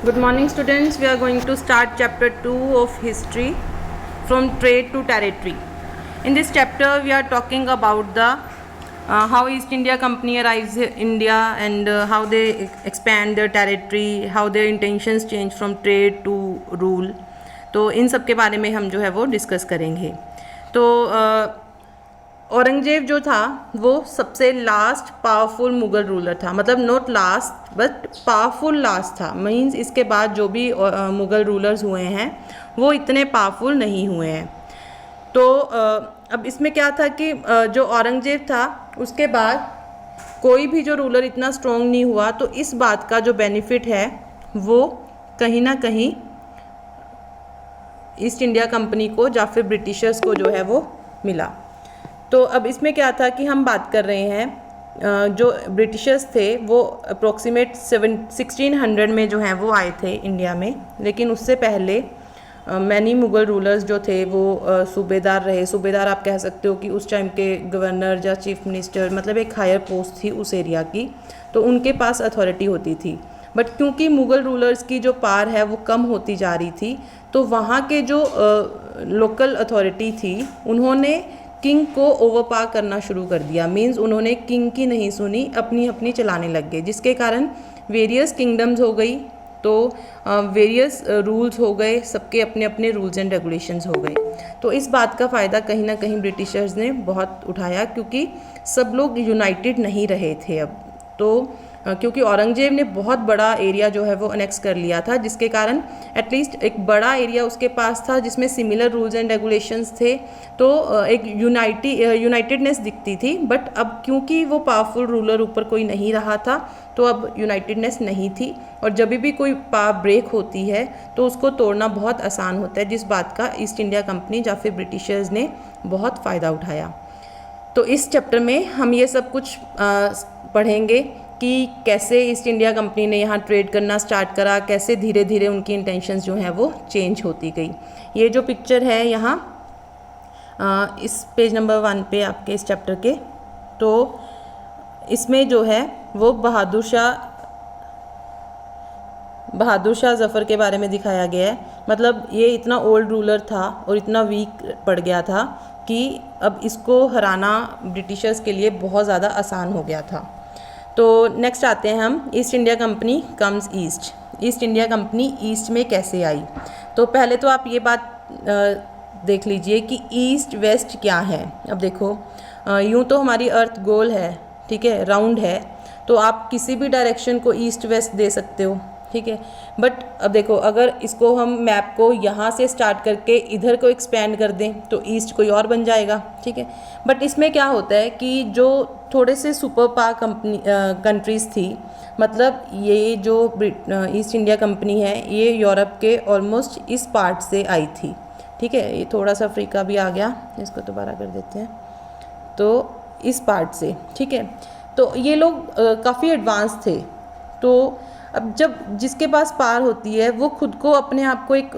Good morning, students. We are going to start chapter 2 of history, from trade to territory. In this chapter, we are talking about the how East India Company arrives in India and how they expand their territory, how their intentions change from trade to rule. तो इन सब के बारे में हम जो है वो discuss करेंगे. तो औरंगजेब जो था वो सबसे लास्ट पावरफुल मुग़ल रूलर था. मतलब not last but powerful last था. मीन्स इसके बाद जो भी मुग़ल रूलर्स हुए हैं वो इतने पावरफुल नहीं हुए हैं. तो अब इसमें क्या था कि जो औरंगजेब था उसके बाद कोई भी जो रूलर इतना स्ट्रॉन्ग नहीं हुआ. तो इस बात का जो बेनिफिट है वो कहीं ना कहीं ईस्ट इंडिया कंपनी को या फिर ब्रिटिशर्स को जो है वो मिला. तो अब इसमें क्या था कि हम बात कर रहे हैं जो ब्रिटिशर्स थे वो अप्रोक्सीमेट 1600 में जो हैं वो आए थे इंडिया में. लेकिन उससे पहले मैनी मुग़ल रूलर्स जो थे वो सूबेदार रहे. सूबेदार आप कह सकते हो कि उस टाइम के गवर्नर या चीफ मिनिस्टर, मतलब एक हायर पोस्ट थी उस एरिया की, तो उनके पास अथॉरिटी होती थी. बट क्योंकि मुग़ल रूलर्स की जो पावर है वो कम होती जा रही थी, तो वहाँ के जो लोकल अथॉरिटी थी उन्होंने किंग को ओवरपावर करना शुरू कर दिया. मींस उन्होंने किंग की नहीं सुनी, अपनी अपनी चलाने लग गए, जिसके कारण वेरियस किंगडम्स हो गई. तो वेरियस रूल्स हो गए, सबके अपने अपने रूल्स एंड रेगुलेशंस हो गए. तो इस बात का फ़ायदा कहीं ना कहीं ब्रिटिशर्स ने बहुत उठाया, क्योंकि सब लोग यूनाइटेड नहीं रहे थे अब. तो क्योंकि औरंगजेब ने बहुत बड़ा एरिया जो है वो अनेक्स कर लिया था, जिसके कारण एटलीस्ट एक बड़ा एरिया उसके पास था जिसमें सिमिलर रूल्स एंड रेगुलेशंस थे. तो एक यूनाइटेडनेस दिखती थी. बट अब क्योंकि वो पावरफुल रूलर ऊपर कोई नहीं रहा था, तो अब यूनाइटेडनेस नहीं थी. और जब भी कोई पावर ब्रेक होती है तो उसको तोड़ना बहुत आसान होता है, जिस बात का ईस्ट इंडिया कंपनी या फिर ब्रिटिशर्स ने बहुत फ़ायदा उठाया. तो इस चैप्टर में हम ये सब कुछ पढ़ेंगे कि कैसे ईस्ट इंडिया कंपनी ने यहाँ ट्रेड करना स्टार्ट करा, कैसे धीरे धीरे उनकी इंटेंशंस जो हैं वो चेंज होती गई. ये जो पिक्चर है यहाँ इस पेज नंबर 1 पे आपके इस चैप्टर के, तो इसमें जो है वो बहादुर शाह ज़फ़र के बारे में दिखाया गया है. मतलब ये इतना ओल्ड रूलर था और इतना वीक पड़ गया था कि अब इसको हराना ब्रिटिशर्स के लिए बहुत ज़्यादा आसान हो गया था. तो नेक्स्ट आते हैं हम, east India company comes east. East India company east में कैसे आई. तो पहले तो आप ये बात देख लीजिए कि ईस्ट वेस्ट क्या है. अब देखो यूँ तो हमारी अर्थ गोल है, ठीक है, राउंड है, तो आप किसी भी डायरेक्शन को ईस्ट वेस्ट दे सकते हो, ठीक है. बट अब देखो अगर इसको हम मैप को यहाँ से स्टार्ट करके इधर को एक्सपेंड कर दें तो ईस्ट कोई और बन जाएगा, ठीक है. बट इसमें क्या होता है कि जो थोड़े से सुपर पावर कंट्रीज़ थी, मतलब ये जो ईस्ट इंडिया कंपनी है ये यूरोप के ऑलमोस्ट इस पार्ट से आई थी, ठीक है. ये थोड़ा सा अफ्रीका भी आ गया, इसको दोबारा कर देते हैं. तो इस पार्ट से, ठीक है. तो ये लोग काफ़ी एडवांस थे. तो अब जब जिसके पास पावर होती है वो खुद को अपने आप को एक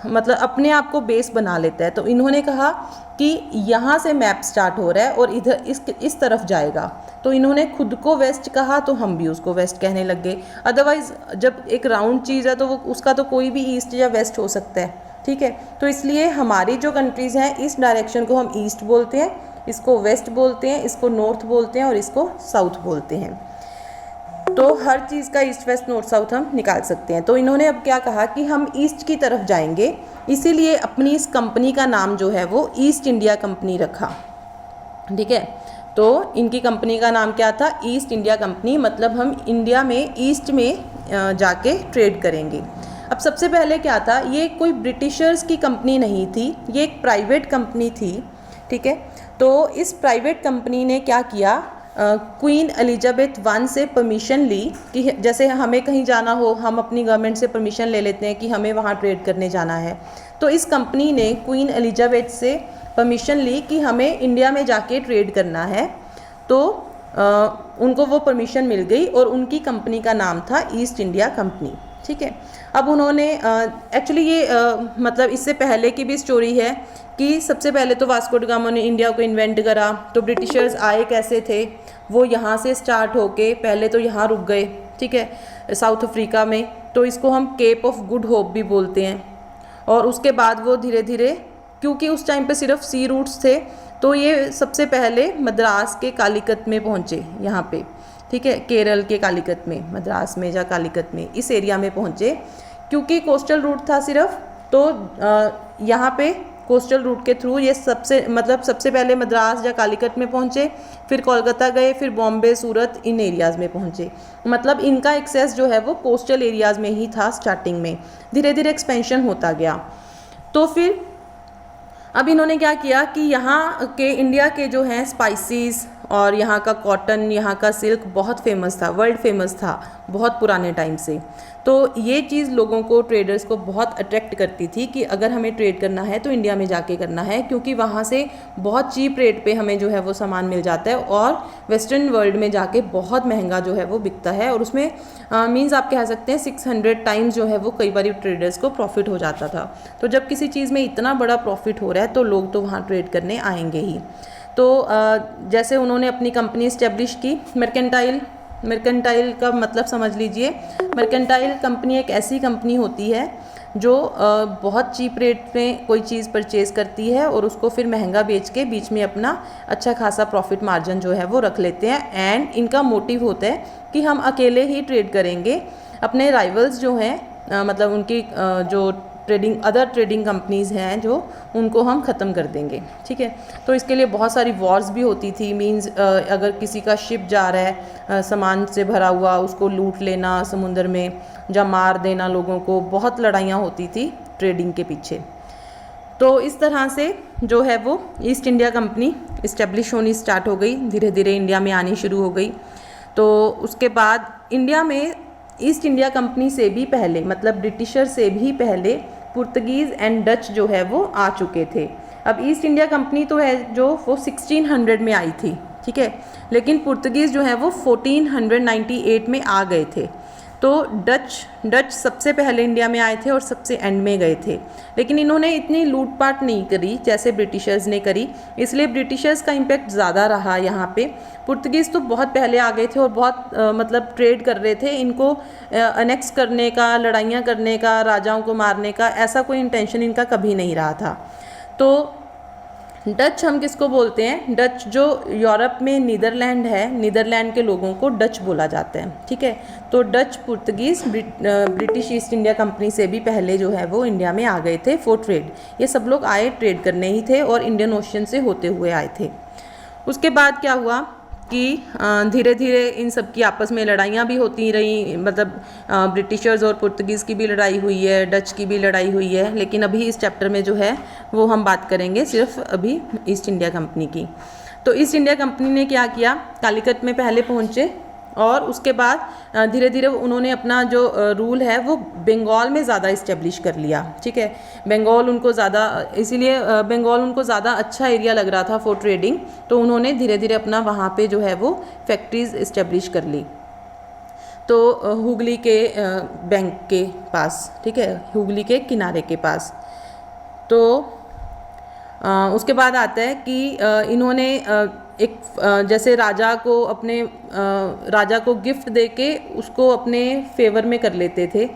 मतलब अपने आप को बेस बना लेता है. तो इन्होंने कहा कि यहाँ से मैप स्टार्ट हो रहा है और इधर इस तरफ जाएगा, तो इन्होंने खुद को वेस्ट कहा, तो हम भी उसको वेस्ट कहने लग गए. अदरवाइज़ जब एक राउंड चीज़ है तो वो उसका तो कोई भी ईस्ट या वेस्ट हो सकता है, ठीक है. तो इसलिए हमारी जो कंट्रीज़ हैं इस डायरेक्शन को हम ईस्ट बोलते हैं, इसको वेस्ट बोलते हैं, इसको नॉर्थ बोलते हैं और इसको साउथ बोलते हैं. तो हर चीज़ का ईस्ट वेस्ट नॉर्थ साउथ हम निकाल सकते हैं. तो इन्होंने अब क्या कहा कि हम ईस्ट की तरफ जाएंगे, इसीलिए अपनी इस कंपनी का नाम जो है वो ईस्ट इंडिया कंपनी रखा, ठीक है. तो इनकी कंपनी का नाम क्या था, ईस्ट इंडिया कंपनी. मतलब हम इंडिया में ईस्ट में जाके ट्रेड करेंगे. अब सबसे पहले क्या था, ये कोई ब्रिटिशर्स की कंपनी नहीं थी, ये एक प्राइवेट कंपनी थी, ठीक है. तो इस प्राइवेट कंपनी ने क्या किया, क्वीन एलिजाबेथ वन से परमिशन ली कि जैसे हमें कहीं जाना हो, हम अपनी गवर्नमेंट से परमिशन ले लेते हैं कि हमें वहाँ ट्रेड करने जाना है. तो इस कंपनी ने क्वीन एलिजाबेथ से परमिशन ली कि हमें इंडिया में जाके ट्रेड करना है. तो उनको वो परमिशन मिल गई और उनकी कंपनी का नाम था ईस्ट इंडिया कंपनी, ठीक है. अब उन्होंने एक्चुअली ये मतलब इससे पहले की भी स्टोरी है कि सबसे पहले तो वास्को डी गामा ने इंडिया को इन्वेंट करा. तो ब्रिटिशर्स आए कैसे थे, वो यहाँ से स्टार्ट होके पहले तो यहाँ रुक गए, ठीक है, साउथ अफ्रीका में. तो इसको हम केप ऑफ गुड होप भी बोलते हैं। और उसके बाद वो धीरे धीरे, क्योंकि उस टाइम पे सिर्फ सी रूट्स थे, तो ये सबसे पहले मद्रास के कालीकत में पहुँचे, यहाँ पे, ठीक है, केरल के कालीकत में, मद्रास में या कालीकत में, इस एरिया में पहुँचे, क्योंकि कोस्टल रूट था सिर्फ। तो यहाँ पे कोस्टल रूट के थ्रू ये सबसे पहले मद्रास या कालीकट में पहुँचे, फिर कोलकाता गए, फिर बॉम्बे, सूरत, इन एरियाज़ में पहुँचे। मतलब इनका एक्सेस जो है वो कोस्टल एरियाज़ में ही था स्टार्टिंग में, धीरे धीरे एक्सपेंशन होता गया। तो फिर अब इन्होंने क्या किया कि यहाँ के इंडिया के जो हैं स्पाइसेस और यहाँ का कॉटन, यहाँ का सिल्क बहुत फेमस था, वर्ल्ड फेमस था बहुत पुराने टाइम से। तो ये चीज़ लोगों को, ट्रेडर्स को बहुत अट्रैक्ट करती थी कि अगर हमें ट्रेड करना है तो इंडिया में जाके करना है, क्योंकि वहाँ से बहुत चीप रेट पे हमें जो है वो सामान मिल जाता है और वेस्टर्न वर्ल्ड में जाके बहुत महंगा जो है वो बिकता है। और उसमें मीन्स आप कह सकते हैं 600 टाइम्स जो है वो कई बार ट्रेडर्स को प्रॉफिट हो जाता था। तो जब किसी चीज़ में इतना बड़ा प्रॉफिट हो रहा है तो लोग तो वहाँ ट्रेड करने आएंगे ही। तो जैसे उन्होंने अपनी कंपनी इस्टेब्लिश की, मर्केंटाइल का मतलब समझ लीजिए, मर्केंटाइल कंपनी एक ऐसी कंपनी होती है जो बहुत चीप रेट में कोई चीज़ परचेज़ करती है और उसको फिर महंगा बेच के बीच में अपना अच्छा खासा प्रॉफिट मार्जिन जो है वो रख लेते हैं। एंड इनका मोटिव होता है कि हम अकेले ही ट्रेड करेंगे, अपने राइवल्स जो हैं मतलब उनकी जो अदर ट्रेडिंग कंपनीज़ हैं जो, उनको हम ख़त्म कर देंगे, ठीक है। तो इसके लिए बहुत सारी वॉर्स भी होती थी। मींस अगर किसी का शिप जा रहा है सामान से भरा हुआ, उसको लूट लेना समुंदर में, या मार देना लोगों को, बहुत लड़ाइयाँ होती थी ट्रेडिंग के पीछे। तो इस तरह से जो है वो ईस्ट इंडिया कंपनी इस्टेब्लिश होनी स्टार्ट हो गई, धीरे धीरे इंडिया में आनी शुरू हो गई। तो उसके बाद इंडिया में ईस्ट इंडिया कंपनी से भी पहले, मतलब ब्रिटिशर से भी पहले, पुर्तगीज़ एंड डच जो है वो आ चुके थे। अब ईस्ट इंडिया कंपनी तो है जो वो 1600 में आई थी, ठीक है, लेकिन पुर्तगीज़ जो है वो 1498 में आ गए थे। तो डच सबसे पहले इंडिया में आए थे और सबसे एंड में गए थे, लेकिन इन्होंने इतनी लूटपाट नहीं करी जैसे ब्रिटिशर्स ने करी, इसलिए ब्रिटिशर्स का इम्पैक्ट ज़्यादा रहा यहाँ पे। पुर्तगीज़ तो बहुत पहले आ गए थे और बहुत मतलब ट्रेड कर रहे थे, इनको अनेक्स करने का, लड़ाइयाँ करने का, राजाओं को मारने का ऐसा कोई इंटेंशन इनका कभी नहीं रहा था। तो डच हम किसको बोलते हैं? डच जो यूरोप में नीदरलैंड है, नीदरलैंड के लोगों को डच बोला जाता है, ठीक है। तो Dutch, Portuguese, British east India company से भी पहले जो है वो इंडिया में आ गए थे फॉर ट्रेड। ये सब लोग आए ट्रेड करने ही थे और इंडियन ओशन से होते हुए आए थे। उसके बाद क्या हुआ कि धीरे धीरे इन सब की आपस में लड़ाइयाँ भी होती रही, मतलब ब्रिटिशर्स और पुर्तगीज़ की भी लड़ाई हुई है, डच की भी लड़ाई हुई है, लेकिन अभी इस चैप्टर में जो है वो हम बात करेंगे सिर्फ अभी ईस्ट इंडिया कंपनी की। तो ईस्ट इंडिया कंपनी ने क्या किया, कालीकट में पहले पहुँचे और उसके बाद धीरे धीरे उन्होंने अपना जो रूल है वो बंगाल में ज़्यादा इस्टेब्लिश कर लिया, ठीक है। बंगाल उनको ज़्यादा, इसीलिए बंगाल उनको ज़्यादा अच्छा एरिया लग रहा था फॉर ट्रेडिंग, तो उन्होंने धीरे धीरे अपना वहाँ पे जो है वो फैक्ट्रीज इस्टेब्लिश कर ली। तो हुगली के बैंक के पास, ठीक है, हुगली के किनारे के पास। तो उसके बाद आता है कि इन्होंने एक जैसे राजा को गिफ्ट देके उसको अपने फेवर में कर लेते थे।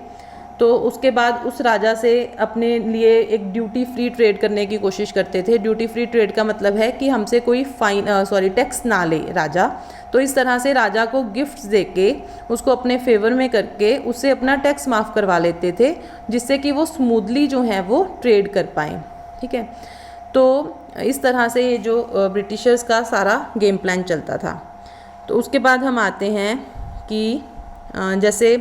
तो उसके बाद उस राजा से अपने लिए एक ड्यूटी फ्री ट्रेड करने की कोशिश करते थे। ड्यूटी फ्री ट्रेड का मतलब है कि हमसे कोई टैक्स ना ले राजा। तो इस तरह से राजा को गिफ्ट्स देके उसको अपने फेवर में करके उससे अपना टैक्स माफ़ करवा लेते थे, जिससे कि वो स्मूथली जो है वो ट्रेड कर पाएँ, ठीक है। तो इस तरह से ये जो ब्रिटिशर्स का सारा गेम प्लान चलता था। तो उसके बाद हम आते हैं कि जैसे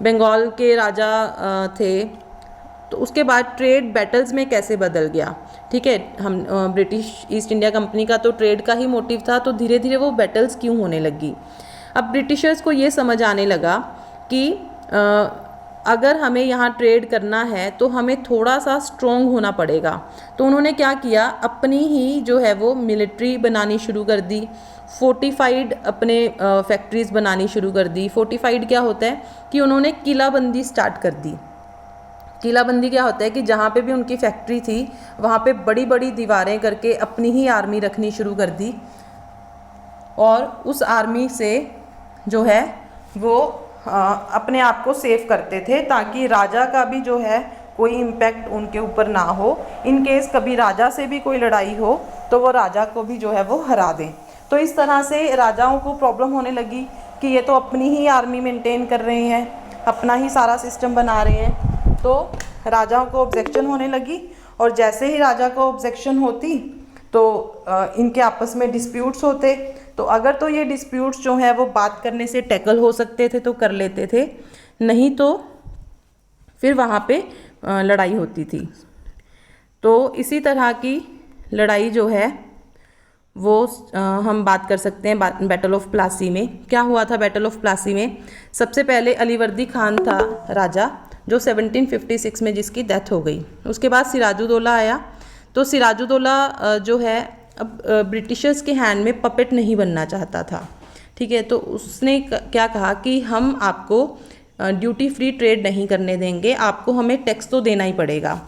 बंगाल के राजा थे, तो उसके बाद ट्रेड बैटल्स में कैसे बदल गया, ठीक है। हम ब्रिटिश ईस्ट इंडिया कंपनी का तो ट्रेड का ही मोटिव था, तो धीरे धीरे वो बैटल्स क्यों होने लगी। अब ब्रिटिशर्स को ये समझ आने लगा कि अगर हमें यहाँ ट्रेड करना है तो हमें थोड़ा सा स्ट्रॉन्ग होना पड़ेगा। तो उन्होंने क्या किया, अपनी ही जो है वो मिलिट्री बनानी शुरू कर दी, फोर्टिफाइड अपने फैक्ट्रीज़ बनानी शुरू कर दी। फोर्टिफाइड क्या होता है कि उन्होंने किलाबंदी स्टार्ट कर दी। किलाबंदी क्या होता है कि जहाँ पे भी उनकी फैक्ट्री थी वहाँ पे बड़ी बड़ी दीवारें करके अपनी ही आर्मी रखनी शुरू कर दी, और उस आर्मी से जो है वो अपने आप को सेव करते थे ताकि राजा का भी जो है कोई इम्पैक्ट उनके ऊपर ना हो। इन केस कभी राजा से भी कोई लड़ाई हो तो वो राजा को भी जो है वो हरा दें। तो इस तरह से राजाओं को प्रॉब्लम होने लगी कि ये तो अपनी ही आर्मी मेंटेन कर रहे हैं, अपना ही सारा सिस्टम बना रहे हैं। तो राजाओं को ऑब्जेक्शन होने लगी, और जैसे ही राजा को ऑब्जेक्शन होती तो इनके आपस में डिस्प्यूट्स होते। तो अगर तो ये डिस्प्यूट्स जो है वो बात करने से टैकल हो सकते थे तो कर लेते थे, नहीं तो फिर वहाँ पे लड़ाई होती थी। तो इसी तरह की लड़ाई जो है वो हम बात कर सकते हैं बैटल ऑफ प्लासी में। क्या हुआ था बैटल ऑफ प्लासी में? सबसे पहले अलीवर्दी खान था राजा, जो 1756 में जिसकी डेथ हो गई। उसके बाद सिराजुद्दौला आया। तो सिराजुद्दौला जो है अब ब्रिटिशर्स के हैंड में पपेट नहीं बनना चाहता था, ठीक है। तो उसने क्या कहा कि हम आपको ड्यूटी फ्री ट्रेड नहीं करने देंगे, आपको हमें टैक्स तो देना ही पड़ेगा।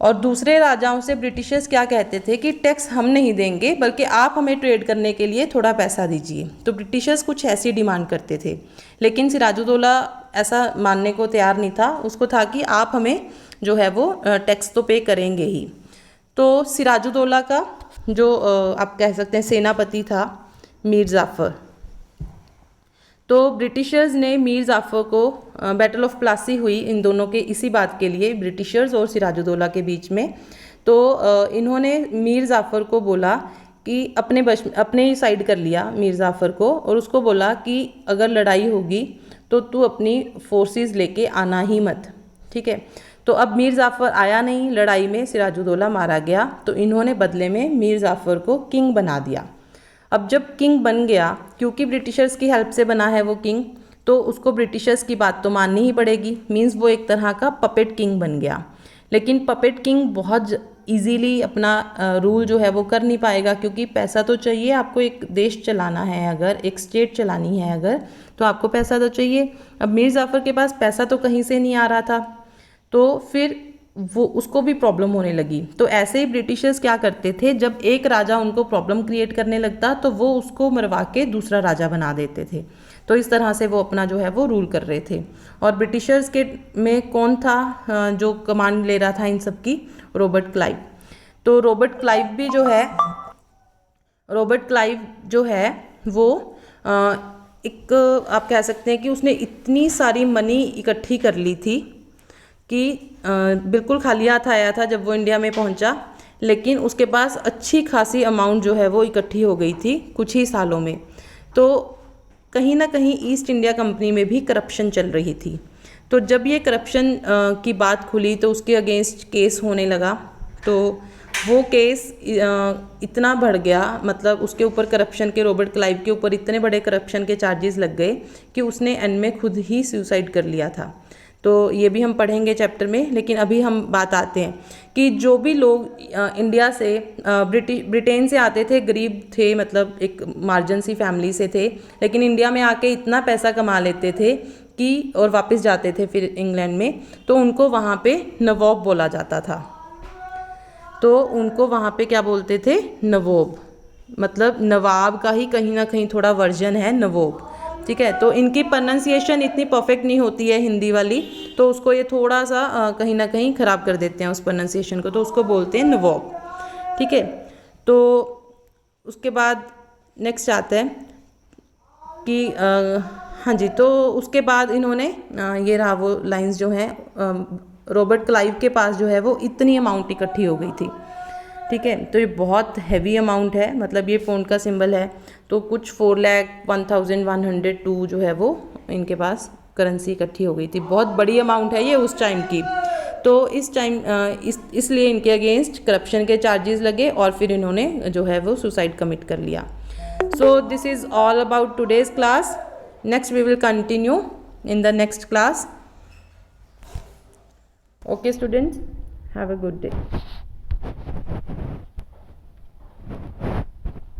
और दूसरे राजाओं से ब्रिटिशर्स क्या कहते थे कि टैक्स हम नहीं देंगे, बल्कि आप हमें ट्रेड करने के लिए थोड़ा पैसा दीजिए। तो ब्रिटिशर्स कुछ ऐसी डिमांड करते थे, लेकिन सिराजुद्दौला ऐसा मानने को तैयार नहीं था। उसको था कि आप हमें जो है वो टैक्स तो पे करेंगे ही। तो सिराजुद्दौला का जो आप कह सकते हैं सेनापति था मीर जाफ़र। तो ब्रिटिशर्स ने मीर जाफ़र को बैटल ऑफ प्लासी हुई इन दोनों के इसी बात के लिए, ब्रिटिशर्स और सिराजुद्दौला के बीच में। तो इन्होंने मीर जाफ़र को बोला कि अपने ही साइड कर लिया मीर जाफ़र को, और उसको बोला कि अगर लड़ाई होगी तो तू अपनी फोर्सेस लेके आना ही मत, ठीक है। तो अब मीर जाफ़र आया नहीं, लड़ाई में सिराजुद्दौला मारा गया। तो इन्होंने बदले में मीर जाफ़र को किंग बना दिया। अब जब किंग बन गया, क्योंकि ब्रिटिशर्स की हेल्प से बना है वो किंग, तो उसको ब्रिटिशर्स की बात तो माननी ही पड़ेगी। मीन्स वो एक तरह का पपेट किंग बन गया। लेकिन पपेट किंग बहुत इजीली अपना रूल जो है वो कर नहीं पाएगा, क्योंकि पैसा तो चाहिए। आपको एक देश चलाना है, अगर एक स्टेट चलानी है अगर, तो आपको पैसा तो चाहिए। अब मीर जाफ़र के पास पैसा तो कहीं से नहीं आ रहा था, तो फिर वो उसको भी प्रॉब्लम होने लगी। तो ऐसे ही ब्रिटिशर्स क्या करते थे, जब एक राजा उनको प्रॉब्लम क्रिएट करने लगता तो वो उसको मरवा के दूसरा राजा बना देते थे। तो इस तरह से वो अपना जो है वो रूल कर रहे थे। और ब्रिटिशर्स के में कौन था जो कमांड ले रहा था इन सब की? Robert Clive. तो रॉबर्ट क्लाइव जो है वो एक आप कह सकते हैं कि उसने इतनी सारी मनी इकट्ठी कर ली थी कि बिल्कुल खाली हाथ आया था जब वो इंडिया में पहुंचा, लेकिन उसके पास अच्छी खासी अमाउंट जो है वो इकट्ठी हो गई थी कुछ ही सालों में। तो कहीं ना कहीं ईस्ट इंडिया कंपनी में भी करप्शन चल रही थी। तो जब ये करप्शन की बात खुली तो उसके अगेंस्ट केस होने लगा। तो वो केस इतना बढ़ गया, मतलब उसके ऊपर करप्शन के, रॉबर्ट क्लाइव के ऊपर इतने बड़े करप्शन के चार्जेस लग गए कि उसने एंड में खुद ही सुसाइड कर लिया था। तो ये भी हम पढ़ेंगे चैप्टर में। लेकिन अभी हम बात आते हैं कि जो भी लोग इंडिया से ब्रिटेन से आते थे, गरीब थे, मतलब एक मार्जिन सी फैमिली से थे, लेकिन इंडिया में आके इतना पैसा कमा लेते थे कि और वापस जाते थे फिर इंग्लैंड में, तो उनको वहाँ पे नवाब बोला जाता था। तो उनको वहाँ पे क्या बोलते थे? नवाब। मतलब नवाब का ही कहीं ना कहीं थोड़ा वर्जन है नवाब, ठीक है। तो इनकी प्रोनाउंसिएशन इतनी परफेक्ट नहीं होती है हिंदी वाली, तो उसको ये थोड़ा सा कहीं ना कहीं ख़राब कर देते हैं उस प्रोनाउंसिएशन को, तो उसको बोलते हैं नवाब, ठीक है। तो उसके बाद नेक्स्ट आता है कि हाँ जी, तो उसके बाद इन्होंने ये रहा वो लाइंस जो हैं, रॉबर्ट क्लाइव के पास जो है वो इतनी अमाउंट इकट्ठी हो गई थी, ठीक है। तो ये बहुत हैवी अमाउंट है, मतलब ये पौंड का सिंबल है, तो कुछ 4,01,102 जो है वो इनके पास करेंसी इकट्ठी हो गई थी। बहुत बड़ी अमाउंट है ये उस टाइम की। तो इस टाइम इसलिए इनके अगेंस्ट करप्शन के चार्जेस लगे और फिर इन्होंने जो है वो सुसाइड कमिट कर लिया। So this is all about today's class. Next we will continue in the next class. Okay students, have a good day.